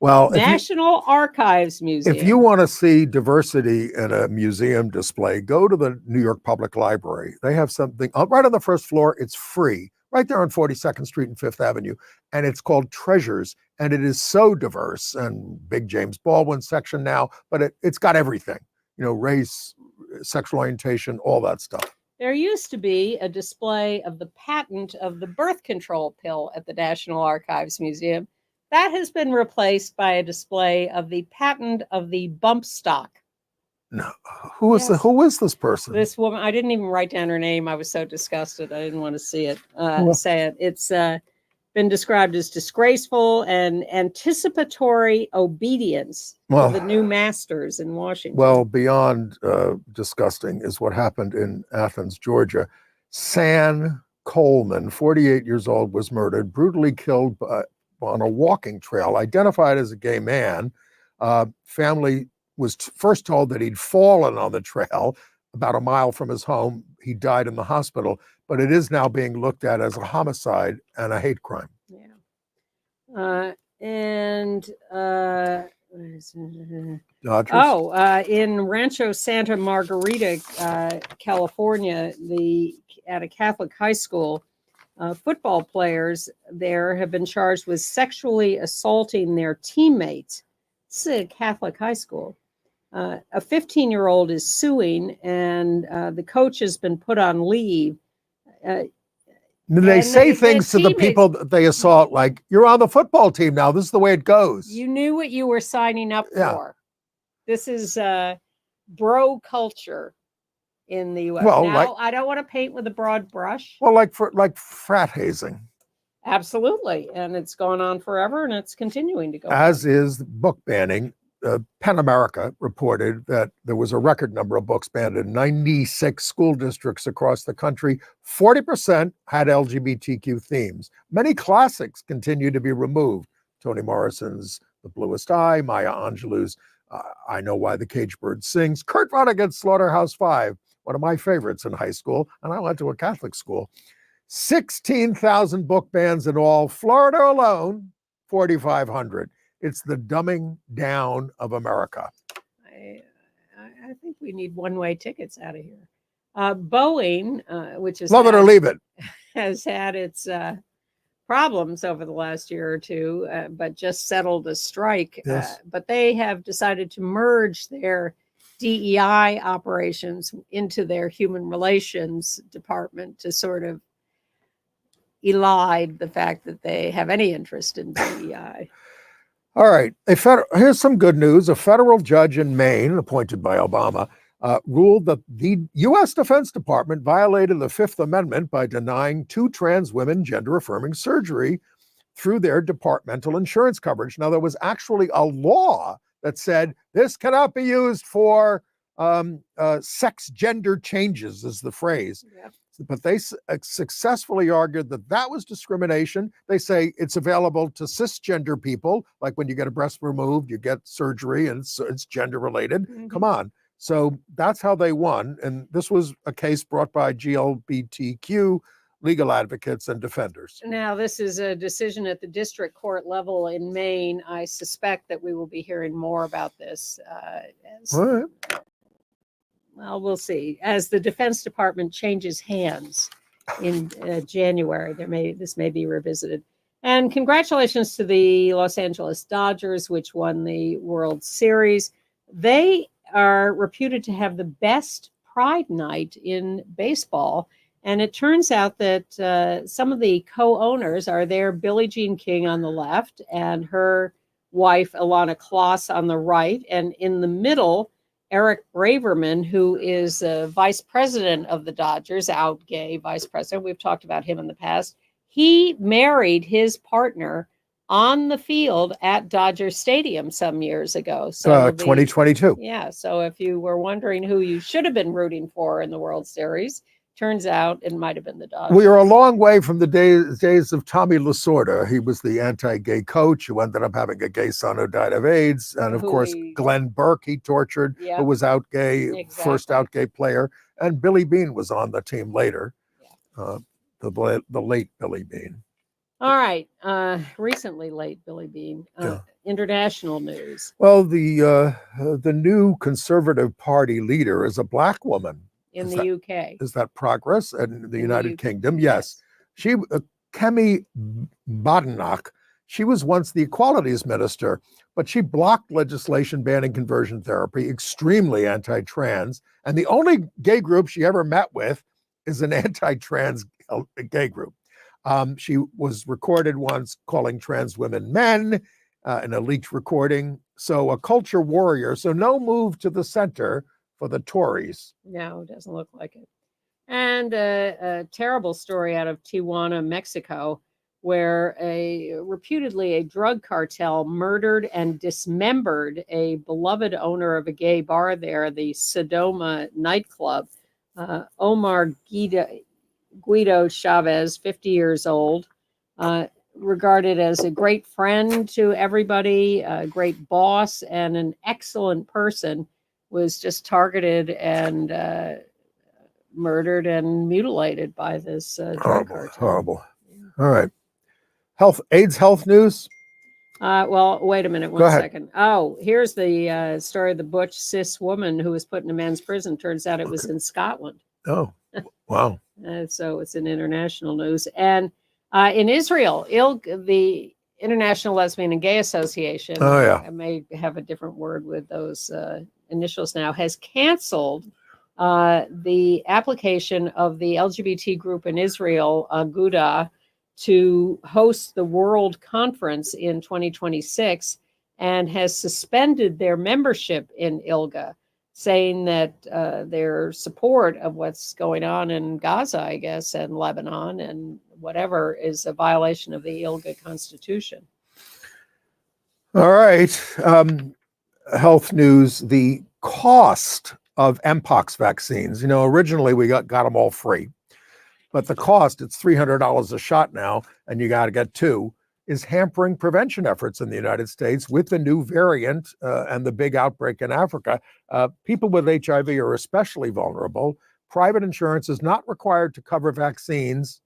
Well, National Archives Museum. If you want to see diversity in a museum display, go to the New York Public Library. They have something right on the first floor. It's free, right there on 42nd Street and Fifth Avenue. And it's called Treasures. And it is so diverse, and big James Baldwin section now, but it's got everything, race, sexual orientation, all that stuff. There used to be a display of the patent of the birth control pill at the National Archives Museum. That has been replaced by a display of the patent of the bump stock. No, who is this person? This woman. I didn't even write down her name. I was so disgusted. I didn't want to see it. Say it. It's been described as disgraceful and anticipatory obedience to the new masters in Washington. Well, beyond disgusting is what happened in Athens, Georgia. San Coleman, 48 years old, was murdered, brutally killed on a walking trail, identified as a gay man. Family was first told that he'd fallen on the trail about a mile from his home. He died in the hospital, but it is now being looked at as a homicide and a hate crime. Yeah. In Rancho Santa Margarita, California, at a Catholic high school, football players there have been charged with sexually assaulting their teammates. This is a Catholic high school. A 15-year-old is suing, and the coach has been put on leave. They say things to the people that they assault, like, you're on the football team now. This is the way it goes. You knew what you were signing up for. This is bro culture in the U.S. Well, now, I don't want to paint with a broad brush. Well, like frat hazing. Absolutely. And it's gone on forever, and it's continuing to go As on. is book banning. PEN America reported that there was a record number of books banned in 96 school districts across the country. 40% had LGBTQ themes. Many classics continue to be removed. Toni Morrison's The Bluest Eye, Maya Angelou's I Know Why the Caged Bird Sings, Kurt Vonnegut's Slaughterhouse-Five, one of my favorites in high school, and I went to a Catholic school. 16,000 book bans in all. Florida alone, 4,500. It's the dumbing down of America. I think we need one-way tickets out of here. Boeing, which is love it or leave it, has had its problems over the last year or two, but just settled a strike. Yes. But they have decided to merge their DEI operations into their human relations department to sort of elide the fact that they have any interest in DEI. All right. Here's some good news. A federal judge in Maine, appointed by Obama, ruled that the U.S. Defense Department violated the Fifth Amendment by denying 2 trans women gender-affirming surgery through their departmental insurance coverage. Now, there was actually a law that said this cannot be used for sex gender changes, is the phrase. Yep. But they successfully argued that that was discrimination. They say it's available to cisgender people, like when you get a breast removed, you get surgery and it's gender related. Mm-hmm. Come on. So that's how they won. And this was a case brought by GLBTQ legal advocates and defenders. Now, this is a decision at the district court level in Maine. I suspect that we will be hearing more about this. All right. Well, we'll see. As the Defense Department changes hands in January, this may be revisited. And congratulations to the Los Angeles Dodgers, which won the World Series. They are reputed to have the best Pride Night in baseball. And it turns out that some of the co-owners are there, Billie Jean King on the left and her wife, Ilana Kloss, on the right. And in the middle, Eric Braverman, who is vice president of the Dodgers, out gay vice president. We've talked about him in the past. He married his partner on the field at Dodger Stadium some years ago. So 2022. Yeah. So if you were wondering who you should have been rooting for in the World Series, turns out it might have been the Dodgers. We are a long way from the days of Tommy Lasorda. He was the anti-gay coach who ended up having a gay son who died of AIDS. And of course, Glenn Burke, he tortured, who was out gay, first out gay player. And Billy Beane was on the team later, the late Billy Beane. All right. Recently late Billy Beane. International news. Well, the new Conservative Party leader is a Black woman. In the UK. Is that progress? And in the United Kingdom? Yes. She, Kemi Badenoch, she was once the Equalities Minister, but she blocked legislation banning conversion therapy, extremely anti-trans. And the only gay group she ever met with is an anti-trans gay group. She was recorded once calling trans women men, in a leaked recording. So a culture warrior. So no move to the center for the Tories. No, it doesn't look like it. And a terrible story out of Tijuana, Mexico, where reputedly a drug cartel murdered and dismembered a beloved owner of a gay bar there, the Sodoma nightclub. Omar Guido Chavez, 50 years old, regarded as a great friend to everybody, a great boss, and an excellent person, was just targeted and murdered and mutilated by this drug cartel. Horrible. All right. AIDS health news. Well, wait a minute, one second. Oh, here's the story of the butch cis woman who was put in a men's prison. Turns out it was in Scotland. Oh, wow. So it's in international news. And in Israel, the International Lesbian and Gay Association, I may have a different word with those initials now, has canceled the application of the LGBT group in Israel, Aguda, to host the World Conference in 2026, and has suspended their membership in ILGA, saying that their support of what's going on in Gaza, I guess, and Lebanon and whatever is a violation of the ILGA Constitution. All right. Health news, the cost of Mpox vaccines. Originally we got them all free, but the cost, it's $300 a shot now, and you got to get 2, is hampering prevention efforts in the United States with the new variant and the big outbreak in Africa. People with HIV are especially vulnerable. Private insurance is not required to cover vaccines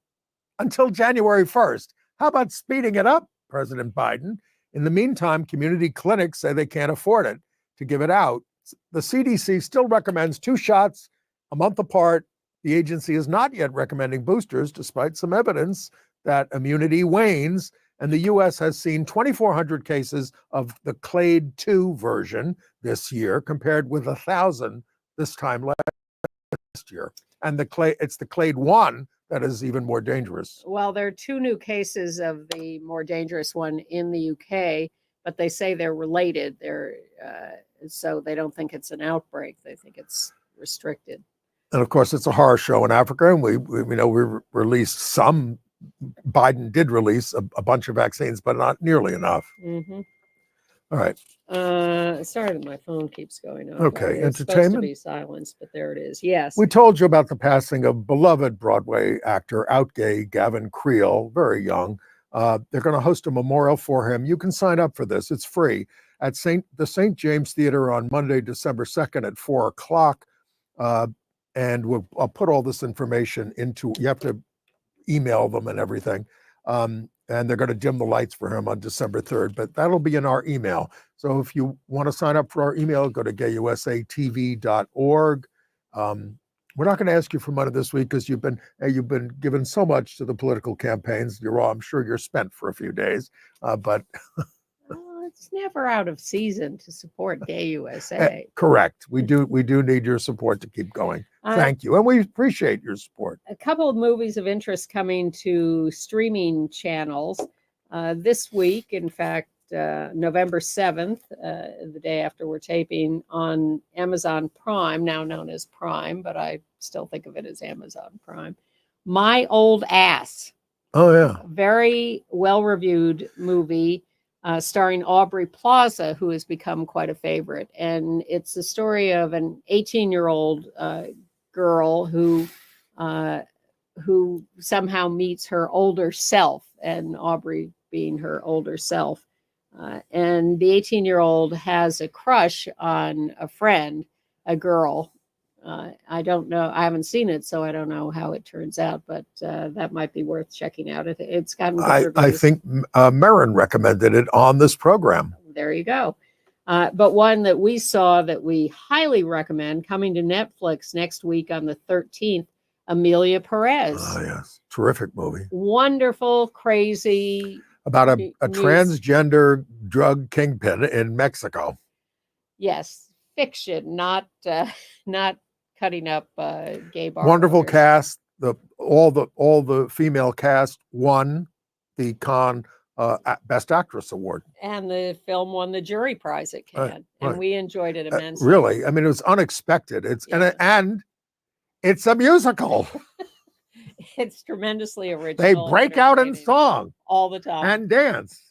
until January 1st. How about speeding it up, President Biden? In the meantime, community clinics say they can't afford it to give it out. The CDC still recommends 2 shots a month apart. The agency is not yet recommending boosters, despite some evidence that immunity wanes. And the U.S. has seen 2,400 cases of the Clade 2 version this year, compared with 1,000 this time last year. And it's the Clade 1 that is even more dangerous. Well, there are 2 new cases of the more dangerous one in the UK, but they say they're related. So they don't think it's an outbreak. They think it's restricted. And of course, it's a horror show in Africa, and we released some. Biden did release a bunch of vaccines, but not nearly enough. Mm-hmm. All right. Sorry that my phone keeps going off. Okay, It's supposed to entertainment. be silenced, but there it is. Yes. We told you about the passing of beloved Broadway actor, outgay Gavin Creel, very young. They're going to host a memorial for him. You can sign up for this. It's free at the St. James Theater on Monday, December 2nd at 4 o'clock. And I'll put all this information into, you have to email them and everything. And they're going to dim the lights for him on December 3rd, but that'll be in our email. So if you want to sign up for our email, go to gayusatv.org. We're not going to ask you for money this week because you've been given so much to the political campaigns. I'm sure you're spent for a few days, but well, it's never out of season to support Gay USA. Correct. We do need your support to keep going. Thank you, and we appreciate your support. A couple of movies of interest coming to streaming channels this week. In fact, November 7th, the day after we're taping, on Amazon Prime, now known as Prime, but I still think of it as Amazon Prime. My Old Ass. Oh, yeah. Very well-reviewed movie starring Aubrey Plaza, who has become quite a favorite. And it's the story of an 18-year-old girl who somehow meets her older self, and Aubrey being her older self. And the 18-year-old has a crush on a friend, a girl. I don't know. I haven't seen it, so I don't know how it turns out, but that might be worth checking out. It's gotten good reviews. I think Marin recommended it on this program. There you go. But one that we saw that we highly recommend, coming to Netflix next week on the 13th, Amelia Perez. Oh, yes. Terrific movie. Wonderful, crazy. About a transgender drug kingpin in Mexico. Yes. Fiction, not cutting up gay bar Wonderful owners. cast. All the female cast won the Cannes Best Actress Award. And the film won the jury prize at Cannes. Right. And we enjoyed it immensely. Really, I mean, it was unexpected. And it's a musical. It's tremendously original. They break out in song all the time and dance.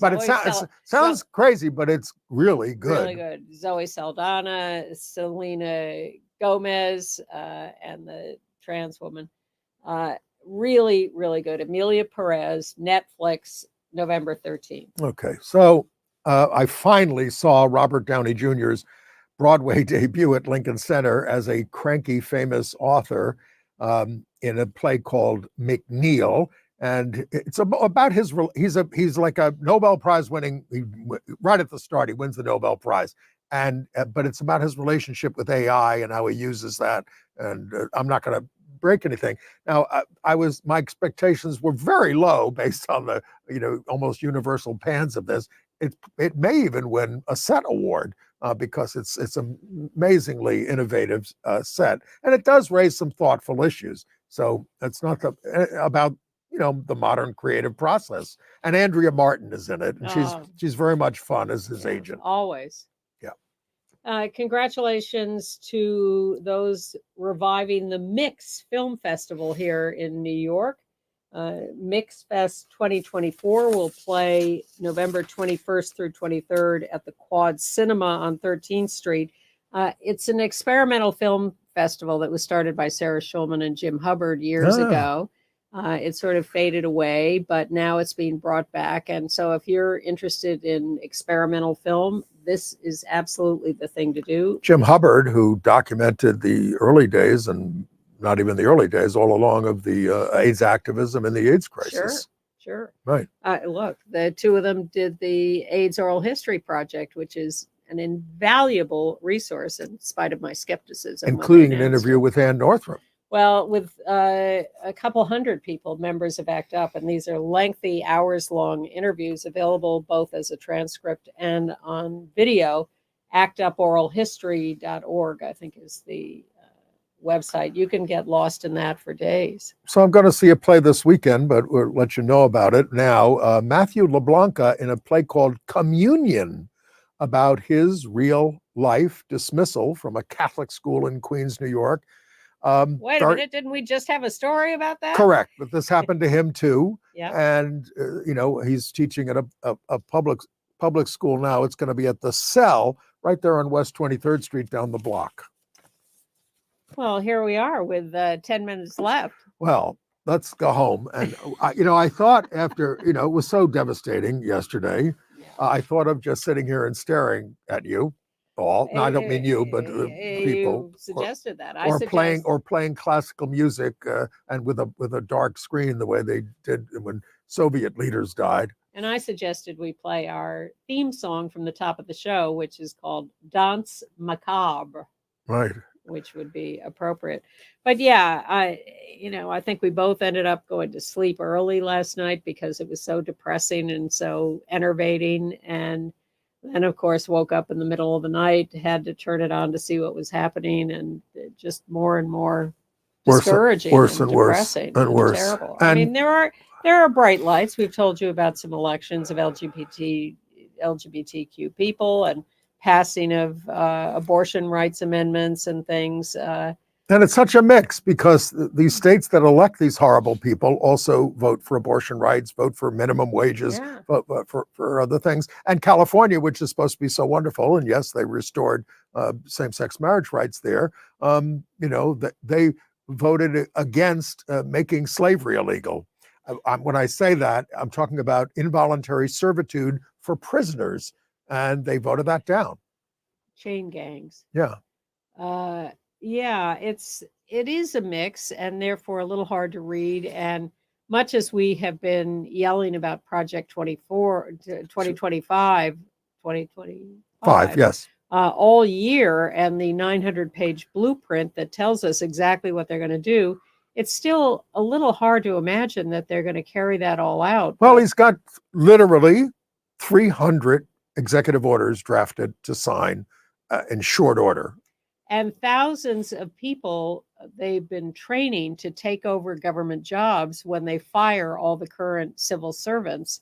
But it sounds crazy, but it's really good. Really good. Zoe Saldana, Selena Gomez, and the trans woman. Really, really good. Amelia Perez, Netflix, November 13th. Okay. So I finally saw Robert Downey Jr.'s Broadway debut at Lincoln Center as a cranky, famous author in a play called McNeil. And it's about he's like a Nobel Prize winning, right at the start, he wins the Nobel Prize. But it's about his relationship with AI and how he uses that. And I'm not going to break anything. Now, my expectations were very low based on the, almost universal pans of this. It may even win a set award because it's an amazingly innovative set. And it does raise some thoughtful issues. So it's not about the modern creative process. And Andrea Martin is in it. And she's very much fun as his agent. Always. Yeah. Congratulations to those reviving the Mix Film Festival here in New York. Mix Fest 2024 will play November 21st through 23rd at the Quad Cinema on 13th Street. It's an experimental film festival that was started by Sarah Schulman and Jim Hubbard years ago. It sort of faded away, but now it's being brought back. And so if you're interested in experimental film, this is absolutely the thing to do. Jim Hubbard, who documented the early days, and not even the early days, all along of the AIDS activism and the AIDS crisis. Sure. Right. Look, the two of them did the AIDS Oral History Project, which is an invaluable resource in spite of my skepticism. Including an interview with Ann Northrop. Well, with a couple hundred people, members of ACT UP, and these are lengthy, hours-long interviews available both as a transcript and on video. ActUporalhistory.org, I think, is the website. You can get lost in that for days. So I'm going to see a play this weekend, but we'll let you know about it now. Matthew LeBlanc in a play called Communion, about his real life dismissal from a Catholic school in Queens, New York. Wait a minute, didn't we just have a story about that? Correct, but this happened to him too. Yeah. And he's teaching at a public school now. It's going to be at the Cell right there on West 23rd Street down the block. Well, here we are with 10 minutes left. Well, let's go home. And I thought after it was so devastating yesterday. Yeah. I thought of just sitting here and staring at you all. No, I don't mean you, but people. You suggested that. Or playing classical music and with a dark screen, the way they did when Soviet leaders died. And I suggested we play our theme song from the top of the show, which is called Danse Macabre. Right. Which would be appropriate. But yeah, I think we both ended up going to sleep early last night because it was so depressing and so enervating. And then, of course, woke up in the middle of the night, had to turn it on to see what was happening, and just more and more discouraging, worse and depressing, and worse. Terrible. And I mean, there are bright lights. We've told you about some elections of LGBTQ people and passing of abortion rights amendments and things. And it's such a mix because these states that elect these horrible people also vote for abortion rights, vote for minimum wages, vote for other things. And California, which is supposed to be so wonderful, and yes, they restored same-sex marriage rights there. They voted against making slavery illegal. When I say that, I'm talking about involuntary servitude for prisoners, and they voted that down. Chain gangs. Yeah. Yeah, it is a mix and therefore a little hard to read. And much as we have been yelling about Project 2025, yes, all year, and the 900-page blueprint that tells us exactly what they're going to do, it's still a little hard to imagine that they're going to carry that all out. Well, he's got literally 300 executive orders drafted to sign in short order. And thousands of people they've been training to take over government jobs when they fire all the current civil servants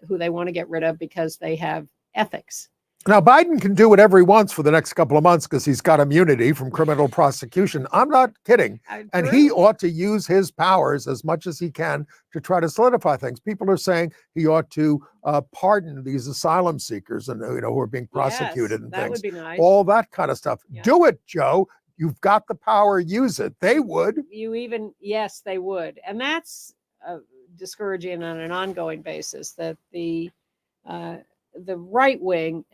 who they want to get rid of because they have ethics. Now, Biden can do whatever he wants for the next couple of months because he's got immunity from criminal prosecution. I'm not kidding. And he ought to use his powers as much as he can to try to solidify things. People are saying he ought to pardon these asylum seekers and who are being prosecuted and that things. Would be nice. All that kind of stuff. Yeah. Do it, Joe. You've got the power. Use it. They would. Yes, they would. And that's discouraging on an ongoing basis that the right wing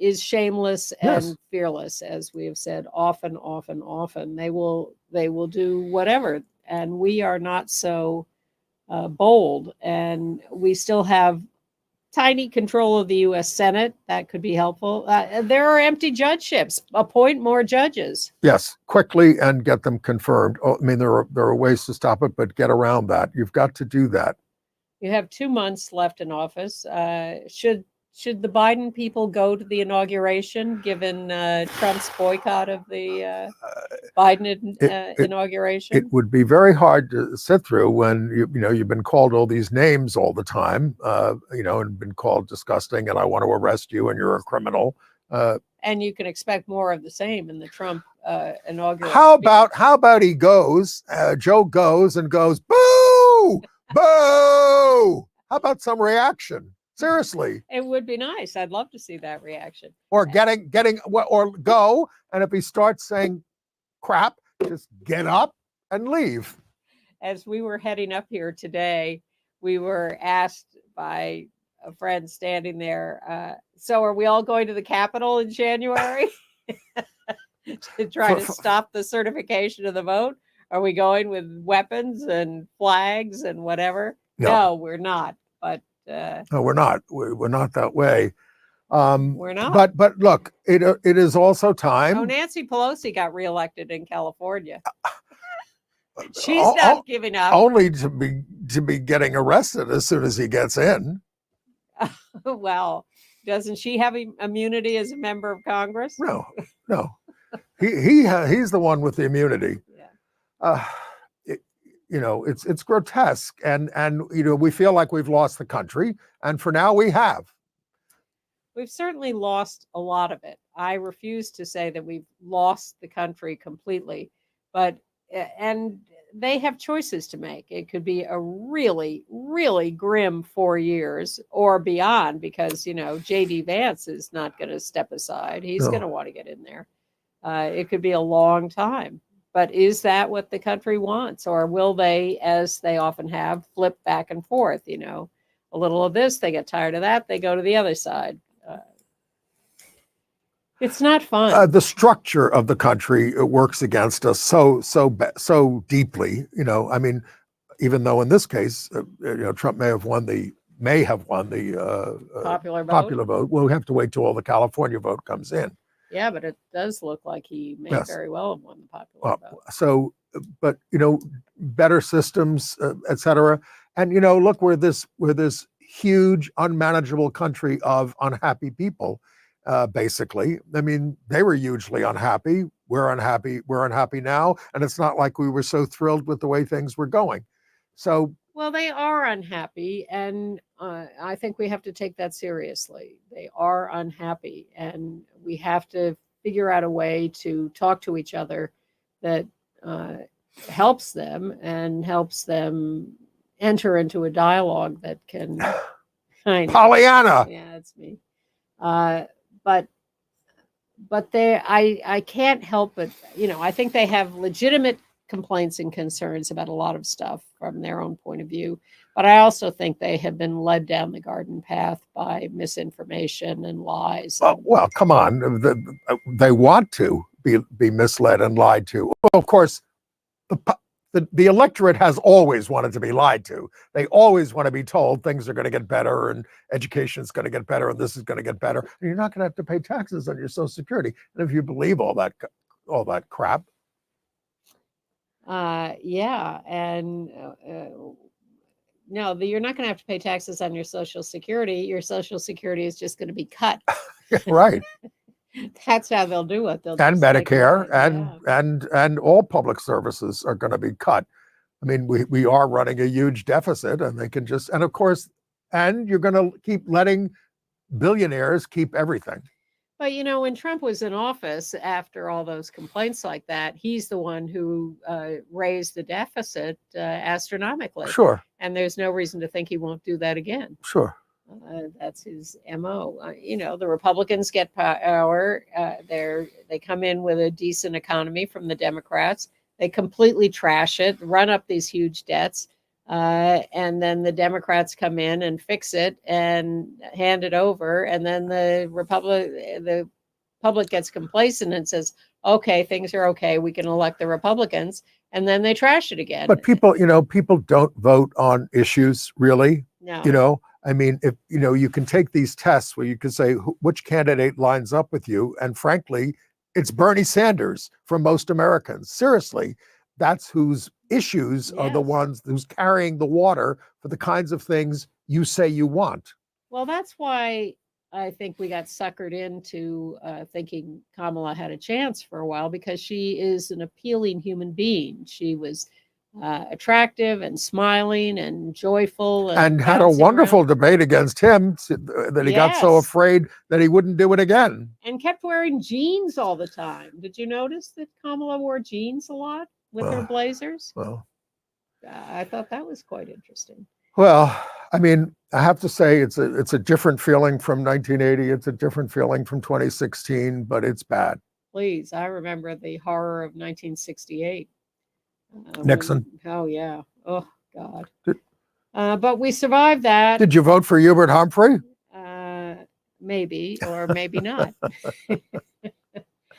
is shameless and fearless, as we have said often. They will do whatever, and we are not so bold, and we still have tiny control of the U.S. Senate. That could be helpful. There are empty judgeships. Appoint more judges. Yes, quickly and get them confirmed. I mean, there are ways to stop it, but get around that. You've got to do that. You have 2 months left in office. Should the Biden people go to the inauguration, given Trump's boycott of the Biden inauguration? It would be very hard to sit through when you've been called all these names all the time, and been called disgusting, and I want to arrest you, and you're a criminal. And you can expect more of the same in the Trump inaugural. How about he goes? Joe goes and goes, boo, boo. How about some reaction? Seriously. It would be nice. I'd love to see that reaction. Or or go, and if he starts saying crap, just get up and leave. As we were heading up here today, we were asked by a friend standing there, so are we all going to the Capitol in January to try to stop the certification of the vote? Are we going with weapons and flags and whatever? No, we're not. But no, we're not. We're not that way. We're not. But look, it is also time. Oh, Nancy Pelosi got reelected in California. She's not giving up. Only to be getting arrested as soon as he gets in. Well, doesn't she have immunity as a member of Congress? No. He's the one with the immunity. Yeah. It's grotesque, and we feel like we've lost the country, and for now we have. we've certainly lost a lot of it. I refuse to say that we've lost the country completely, but and they have choices to make. It could be a really, really grim 4 years or beyond, because J.D. Vance is not going to step aside. He's No. going to want to get in there. It could be a long time. But is that what the country wants? Or will they, as they often have, flip back and forth? A little of this, they get tired of that, they go to the other side. It's not fun. The structure of the country works against us so deeply. I mean, even though in this case, Trump may have won the popular vote. We'll have to wait till all the California vote comes in. Yeah, but it does look like he may very well have won the popular vote. So, but better systems, et cetera. And look, we're this huge, unmanageable country of unhappy people. Basically, I mean, they were hugely unhappy. We're unhappy. We're unhappy now, and it's not like we were so thrilled with the way things were going. So, well, they are unhappy, and I think we have to take that seriously. They are unhappy, and we have to figure out a way to talk to each other that helps them and helps them enter into a dialogue that can kind of, Pollyanna. Yeah, it's me. But I can't help but, I think they have legitimate complaints and concerns about a lot of stuff from their own point of view. But I also think they have been led down the garden path by misinformation and lies. Well, come on. They want to be misled and lied to. Well, of course, the electorate has always wanted to be lied to. They always want to be told things are going to get better and education is going to get better and this is going to get better. And you're not going to have to pay taxes on your Social Security. And if you believe all that crap. Yeah. And no, you're not going to have to pay taxes on your Social Security. Your Social Security is just going to be cut. Right. That's how they'll do it. And Medicare and all public services are going to be cut. I mean, we are running a huge deficit, and they can just, and of course, and you're going to keep letting billionaires keep everything. But when Trump was in office, after all those complaints like that, he's the one who raised the deficit astronomically. Sure. And there's no reason to think he won't do that again. Sure. That's his MO. The Republicans get power. They come in with a decent economy from the Democrats. They completely trash it, run up these huge debts. And then the Democrats come in and fix it and hand it over. And then the public gets complacent and says, okay, things are okay. We can elect the Republicans. And then they trash it again. But people don't vote on issues, really. No. I mean, if you can take these tests where you can say which candidate lines up with you. And frankly, it's Bernie Sanders for most Americans. Seriously, that's whose issues are the ones who's carrying the water for the kinds of things you say you want. Well, that's why I think we got suckered into thinking Kamala had a chance for a while, because she is an appealing human being. She was attractive and smiling and joyful. And had a wonderful debate against him that he got so afraid that he wouldn't do it again. And kept wearing jeans all the time. Did you notice that Kamala wore jeans a lot with her blazers? Well, I thought that was quite interesting. Well, I mean, I have to say it's a different feeling from 1980. It's a different feeling from 2016, but it's bad. Please, I remember the horror of 1968. Nixon. Oh, yeah. Oh, God. But we survived that. Did you vote for Hubert Humphrey? Maybe, or maybe not.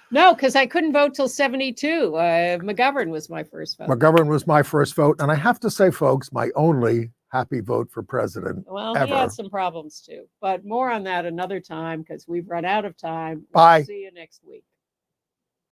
No, because I couldn't vote till 72. McGovern was my first vote. McGovern was my first vote. And I have to say, folks, my only happy vote for president ever. He had some problems, too. But more on that another time, because we've run out of time. Bye. See you next week.